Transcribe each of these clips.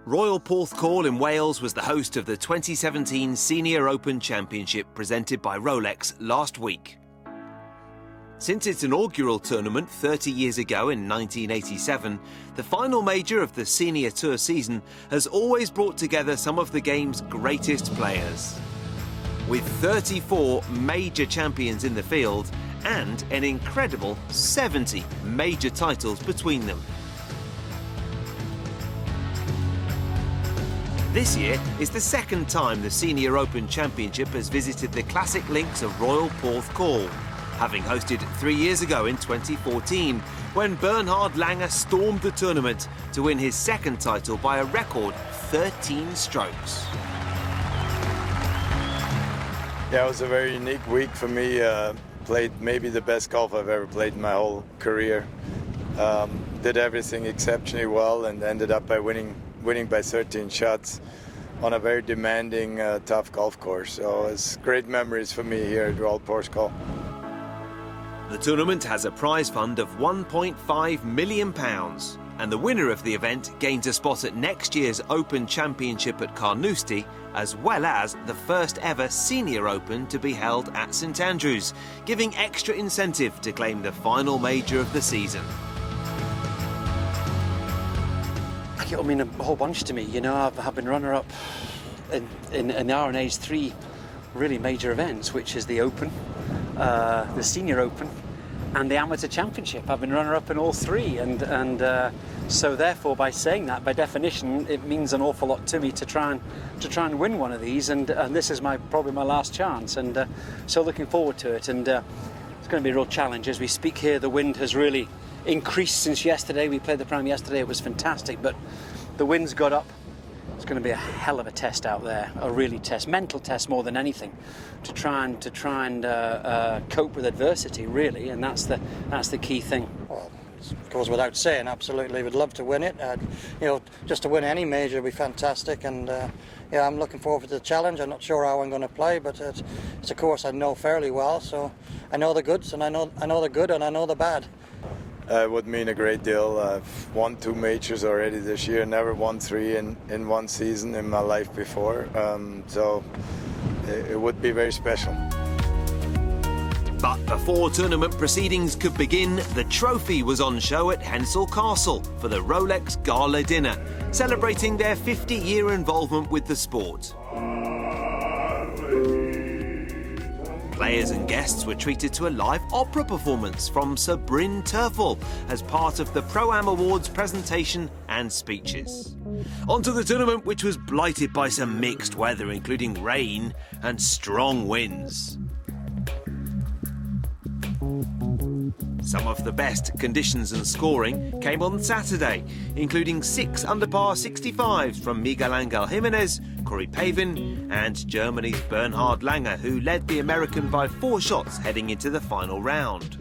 Royal Porthcawl in Wales was the host of the 2017 Senior Open Championship presented by Rolex last week. Since its inaugural tournament 30 years ago in 1987, the final major of the Senior Tour season has always brought together some of the game's greatest players. With 34 major champions in the field and an incredible 70 major titles between them. This year is the second time the Senior Open Championship has visited the classic links of Royal Porthcawl, having hosted 3 years ago in 2014, when Bernhard Langer stormed the tournament to win his second title by a record 13 strokes. Yeah, it was a very unique week for me. Played maybe the best golf I've ever played in my whole career. Did everything exceptionally well and ended up by winning by 13 shots on a very demanding, tough golf course. So it's great memories for me here at Royal Porthcawl. The tournament has a prize fund of £1.5 million, and the winner of the event gains a spot at next year's Open Championship at Carnoustie, as well as the first ever Senior Open to be held at St Andrews, giving extra incentive to claim the final major of the season. It'll mean a whole bunch to me. You know, I've been runner-up in the R&A's 3 really major events, which is the Open, the Senior Open, and the Amateur Championship. I've been runner-up in all 3, and so therefore, by saying that, by definition, it means an awful lot to me to try and win one of these. And this is probably my last chance, and so looking forward to it. And it's going to be a real challenge as we speak here. The wind has really increased since yesterday. We played the Prime yesterday. It was fantastic, but the wind's got up. It's going to be a hell of a test out there, a really mental test more than anything, to try and cope with adversity, really, and that's the key thing. Well, it goes without saying, absolutely. Would love to win it. Just to win any major would be fantastic, and yeah, I'm looking forward to the challenge. I'm not sure how I'm going to play, but it's a course I know fairly well, so I know the goods, and I know the good, and I know the bad. It would mean a great deal. I've won 2 majors already this year, never won 3 in one season in my life before, so it would be very special. But before tournament proceedings could begin, the trophy was on show at Hensel Castle for the Rolex Gala Dinner, celebrating their 50-year involvement with the sport. Players and guests were treated to a live opera performance from Sir Bryn Terfel as part of the Pro-Am Awards presentation and speeches. Onto the tournament, which was blighted by some mixed weather, including rain and strong winds. Some of the best conditions and scoring came on Saturday, including 6 under par 65s from Miguel Angel Jimenez, Corey Pavin and Germany's Bernhard Langer, who led the American by 4 shots heading into the final round.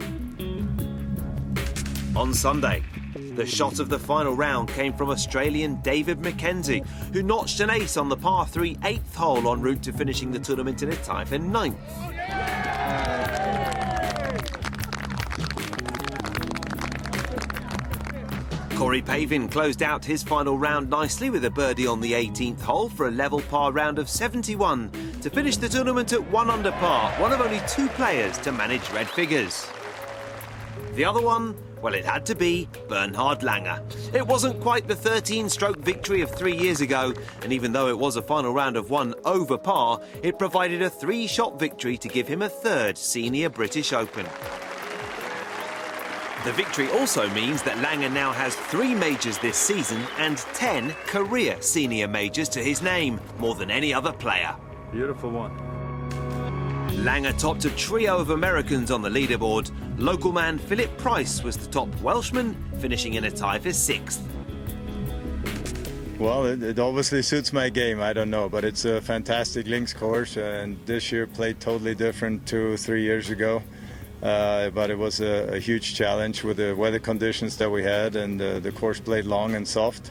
On Sunday, the shot of the final round came from Australian David McKenzie, who notched an ace on the par 3 8th hole en route to finishing the tournament in a tie for 9th. Corey Pavin closed out his final round nicely with a birdie on the 18th hole for a level par round of 71 to finish the tournament at 1 under par, one of only 2 players to manage red figures. The other one, well, it had to be Bernhard Langer. It wasn't quite the 13-stroke victory of 3 years ago, and even though it was a final round of 1 over par, it provided a 3-shot victory to give him a 3rd Senior British Open. The victory also means that Langer now has 3 majors this season and 10 career senior majors to his name, more than any other player. Beautiful one. Langer topped a trio of Americans on the leaderboard. Local man Philip Price was the top Welshman, finishing in a tie for 6th. Well, it obviously suits my game, I don't know, but it's a fantastic links course, and this year played totally different to 3 years ago. But it was a huge challenge with the weather conditions that we had, and the course played long and soft.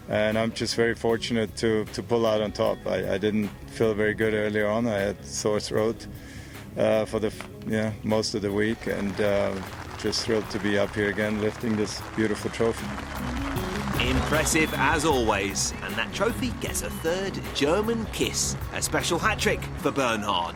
And I'm just very fortunate to pull out on top. I didn't feel very good earlier on. I had sore throat for most of the week, and just thrilled to be up here again lifting this beautiful trophy. In Impressive as always, and that trophy gets a third German kiss. A special hat-trick for Bernhard.